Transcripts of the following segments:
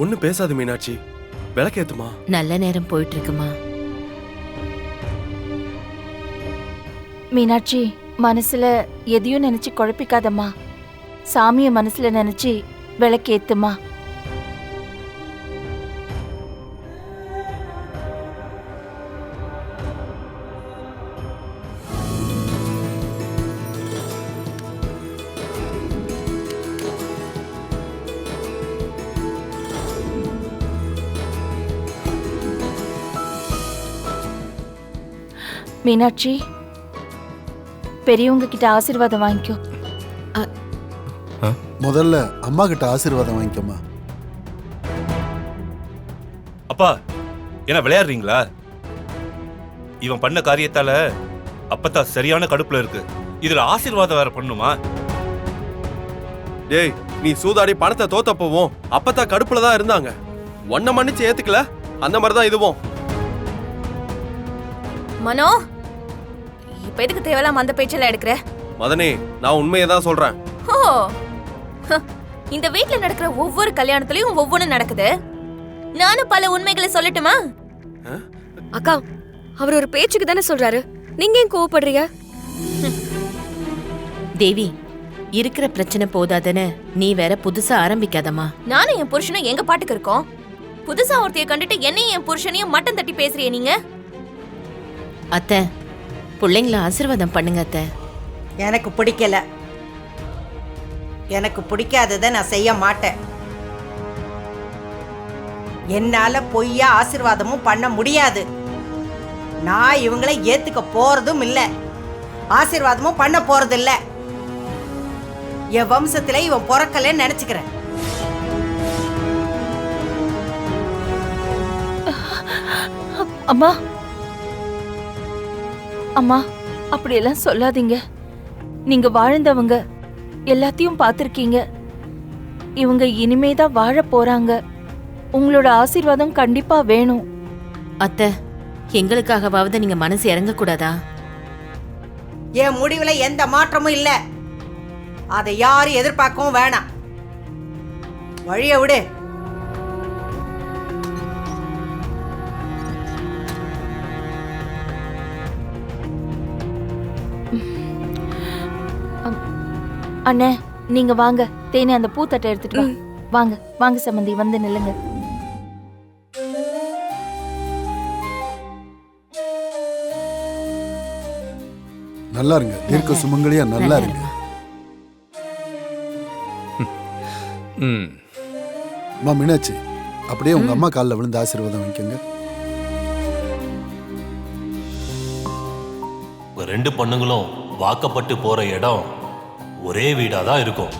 ஒண்ணு பேசாது மீனாட்சி, விளக்கேத்துமா. நல்ல நேரம் போயிட்டு இருக்குமா. மீனாட்சி, மனசுல எதையும் நினைச்சு குழப்பிக்காதம்மா. சாமிய மனசுல நினைச்சு விளக்கேத்துமா. மீனாட்சி, பெரியவங்க கிட்ட ஆசீர்வாதம் வாங்கிக்கோ. முதல்ல அம்மா கிட்ட ஆசீர்வாதம் வாங்கிக்கோமா. அப்பா, என்ன விளையாடுறீங்களா? இவன் பண்ண காரியத்தால அப்பத்தா சரியான கடுப்புல இருக்கு. இதுல ஆசீர்வாதம் வேற பண்ணுமா? டேய், நீ சூதாடி பணத்தை தோத்த போவோம் அப்பத்தா கடுப்புல தான் இருந்தாங்க. ஒன்ன மன்னிச்சு ஏத்துக்கல, அந்த மாதிரிதான் இதுவும். மனோ, இப்ப எதுக்கு தேவையில்லாம அந்த பேச்செல்லாம் எடுக்கிற? மதனே, நான் உண்மையை தான் சொல்றேன். ஓ, இந்த வீட்ல நடக்கிற ஒவ்வொரு கல்யாணத்துலயும் ஒவ்வொன்னு நடக்குது. நானும் பல உண்மைகளை சொல்லட்டுமா? அக்கா, அவர் ஒரு பேச்சுக்கு தானே சொல்றாரு, நீங்க ஏன் கோவப்படுறீங்க? தேவி, இருக்கிற பிரச்சனை போதாதுன்னு நீ வேற புதுசா ஆரம்பிக்காதம்மா. நானும் என் புருஷனும் எங்க பாட்டுக்கு இருக்கோம். புதுசா ஒருத்தைய கண்டுட்டு என்னையும் என் புருஷனையும் மட்டம் தட்டி பேசுறிய நீங்க? அத்தை, பிள்ளைங்கள ஆசீர்வாதம் பண்ணுங்க அத்தை. எனக்கு பிடிக்கல. எனக்கு பிடிக்காததை நான் செய்ய மாட்டேன். என்னால பொய்யா ஆசீர்வாதமும் பண்ண முடியாது. நான் இவங்களை ஏத்துக்க போறதும் இல்ல, ஆசீர்வாதமும் பண்ண போறது இல்ல. என் வம்சத்துல இவன் பிறக்கலன்னு நினைச்சுக்கிறேன். அம்மா, அம்மா, அப்படியெல்லாம் சொல்லாதீங்க. நீங்க வாழ்ந்தவங்க, எல்லாத்தையும் பார்த்திருக்கீங்க. இவங்க இனிமேதான் வாழ போறாங்க. உங்களோட ஆசீர்வாதம் கண்டிப்பா வேணும். அத்தை, எங்களுக்காகவாவது நீங்க மனசு இறங்க கூடாதா? என் முடிவுல எந்த மாற்றமும் இல்ல. அதை யாரும் எதிர்பார்க்கவும் வேணாம். வழிய விடு. அண்ணே, நீங்க வாங்க. தேனி, அந்த பூத்தட்டை எடுத்துட்டு வா. வாங்க வாங்க சம்பந்தி, வந்து நில்லுங்க. நல்லா இருங்க, தீர்க்க சுமங்கலியா நல்லா இருங்க. அம்மா மீனாட்சி, அப்படியே உங்க அம்மா காலில் விழுந்து ஆசீர்வாதம் வாங்கிக்கோங்க. ரெண்டு பொண்ணுங்களும் வாக்கப்பட்டு போற இடம் ஒரே வீடாதான் இருக்கும்.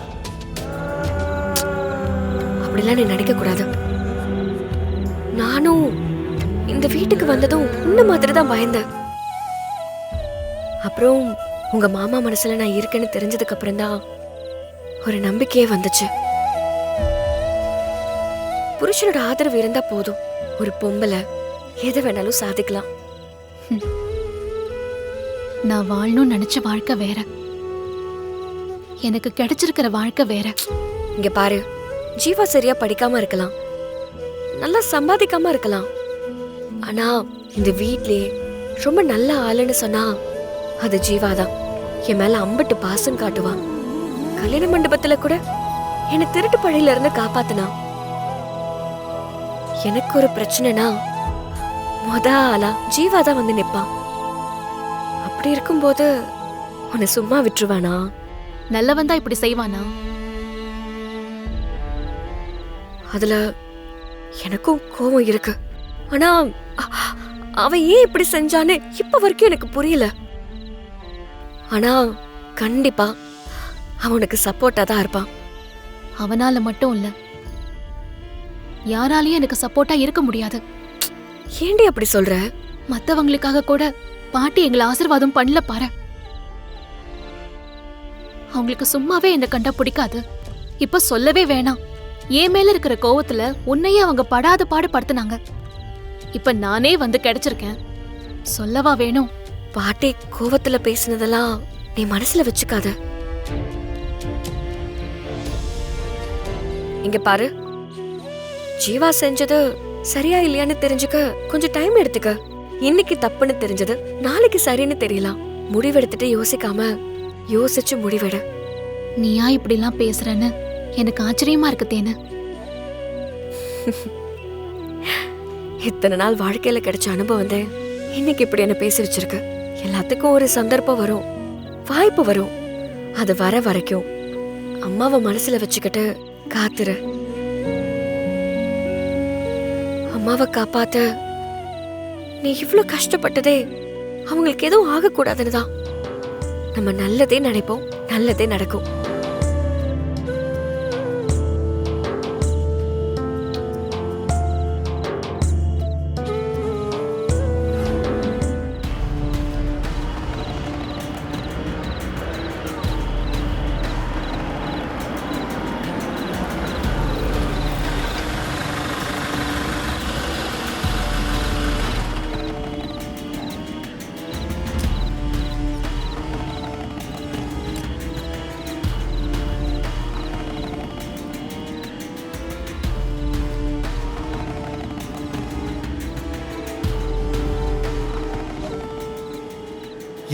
அப்படிலாம் நீ நடிக்க கூடாது. நானும் இந்த வீட்டுக்கு வந்ததும் உன்ன மாதிரி தான் பயந்தேன். அப்புறம் உங்க மாமா மனசுல நான் இருக்கேன்னு தெரிஞ்சதுக்கு அப்புறம் தான் ஒரு நம்பிக்கையே வந்துச்சு. புருஷனோட ஆதரவு இருந்தா போதும், ஒரு பொம்பளை எதை வேணாலும் சாதிக்கலாம். நான் வாழணும்னு நினைச்ச வாழ்க்கை வேற, எனக்கு கிடைச்சிருக்கிற வாழ்க்கை வேற. இங்க பாரு, ஜீவா சரியா படிக்காம இருக்கலாம், நல்லா சம்பாதிக்காம இருக்கலாம். ஆனா இந்த வீட்லயே ரொம்ப நல்ல ஆளுன்னு சொன்னா அது ஜீவாதான். என் மேல அம்பட்டு பாசம் காட்டுவான். கல்யாண மண்டபத்துல கூட என்னை திருட்டு பழியில இருந்து காப்பாத்தினா. எனக்கு ஒரு பிரச்சனைனா மொத ஆளா ஜீவாதான் வந்து நிப்பான். அப்படி இருக்கும்போது உன்னை சும்மா விட்டுருவானா? நல்லவன் தான் இப்படி செய்வானா? அதுல எனக்கும் கோபம் இருக்கு. ஆனா அவன் ஏன் இப்படி செஞ்சான்னு இப்ப வரைக்கும் எனக்கு புரியல. ஆனா கண்டிப்பா அவனுக்கு சப்போர்ட்டா தான் இருப்பான். அவனால மட்டும் இல்ல, யாராலையும் எனக்கு சப்போர்ட்டா இருக்க முடியாது. ஏண்டி அப்படி சொல்ற? மத்தவங்களுக்காக கூட பாட்டி எங்களை ஆசீர்வாதம் பண்ணல பாரு. அவங்களுக்கு சும்மாவே என்ன கண்டா பிடிக்காது. இப்ப சொல்லவே வேணாம், என் மேல இருக்கிற கோவத்துல உன்னையே அவங்க படாத பாடு படுத்துனாங்க. இப்ப நானே வந்து கிடைச்சிருக்கேன், சொல்லவா வேணும்? பாட்டி கோவத்துல பேசினதெல்லாம் நீ மனசுல வச்சுக்காத. இங்க பாரு, ஜீவா செஞ்சது சரியா இல்லையான்னு தெரிஞ்சுக்க கொஞ்சம் டைம் எடுத்துக்க. இன்னைக்கு தப்புன்னு தெரிஞ்சது நாளைக்கு சரின்னு தெரியலாம். முடிவெடுத்துட்டு யோசிக்காம யோசிச்சு முடிவெடு. நீயா இப்படிலாம் பேசுறன்னு எனக்கு ஆச்சரியமா இருக்கு தேனு. இத்தனை நாள் வாழ்க்கையில கிடைச்ச அனுபவம் தான் இன்னைக்கு இப்படி என்ன பேச வச்சிருக்கு. எல்லாத்துக்கும் ஒரு சந்தர்ப்பம் வரும், வாய்ப்பு வரும். அது வர வரைக்கும் அம்மாவை மனசுல வச்சுக்கிட்டு காத்துரு. அம்மாவை காப்பாத்த நீ இவ்ளோ கஷ்டப்பட்டதே அவங்களுக்கு எதுவும் ஆகக்கூடாதுன்னு தான். நம்ம நல்லதே நினைப்போம், நல்லதே நடக்கும்.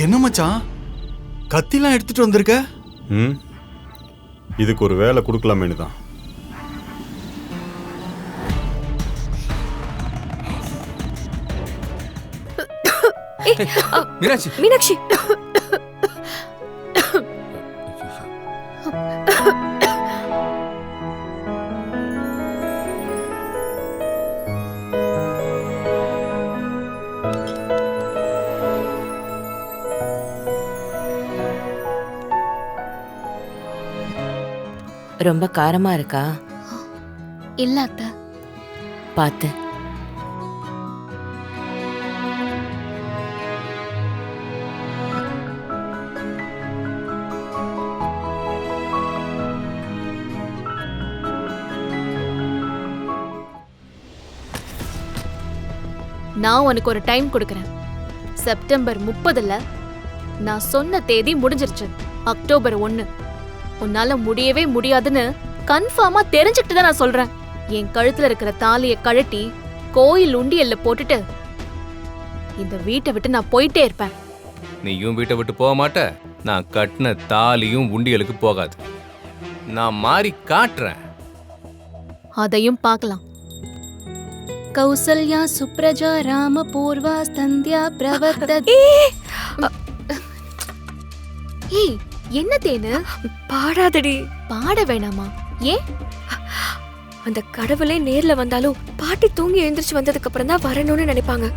என்ன மச்சான், கத்திலாம் எடுத்துட்டு வந்திருக்க? இதுக்கு ஒரு வேலை கொடுக்கலாமேனு தான். மீனாட்சி, மீனாட்சி, ரொம்ப காரமா இருக்கா? இல்ல அத்தை. பார்த்து. நான் உனக்கு ஒரு டைம் கொடுக்கறேன். செப்டம்பர் 30ல நான் சொன்ன தேதி முடிஞ்சிருச்சு. அக்டோபர் 1 உன்னால முடியவே முடியாதுன்னு கன்ஃபார்மா தெரிஞ்சுக்கிட்டு தான் நான் சொல்றேன். என் கழுத்துல இருக்கிற தாலியை கழட்டி கோயில் உண்டியல்ல போட்டுட்டு இந்த வீட்டை விட்டு நான் போயிட்டே இருப்பேன். நீயும் வீட்டை விட்டு போக மாட்ட, நான் கட்டின தாலியும் உண்டியலுக்கு போகாது. நான் மாறி காட்டுறேன். அதையும் பார்க்கலாம். கௌசல்யா சுப்ரஜா ராம பூர்வா சந்தியா பிரவர்த்த. ஏய், என்ன தேனு? பாடாதடி. பாட வேணாமா? ஏன்? அந்த கடவுளே நேர்ல வந்தாலும் பாட்டி தூங்கி எழுந்திரிச்சு வந்ததுக்கு அப்புறம் தான் வரணும்னு நினைப்பாங்க.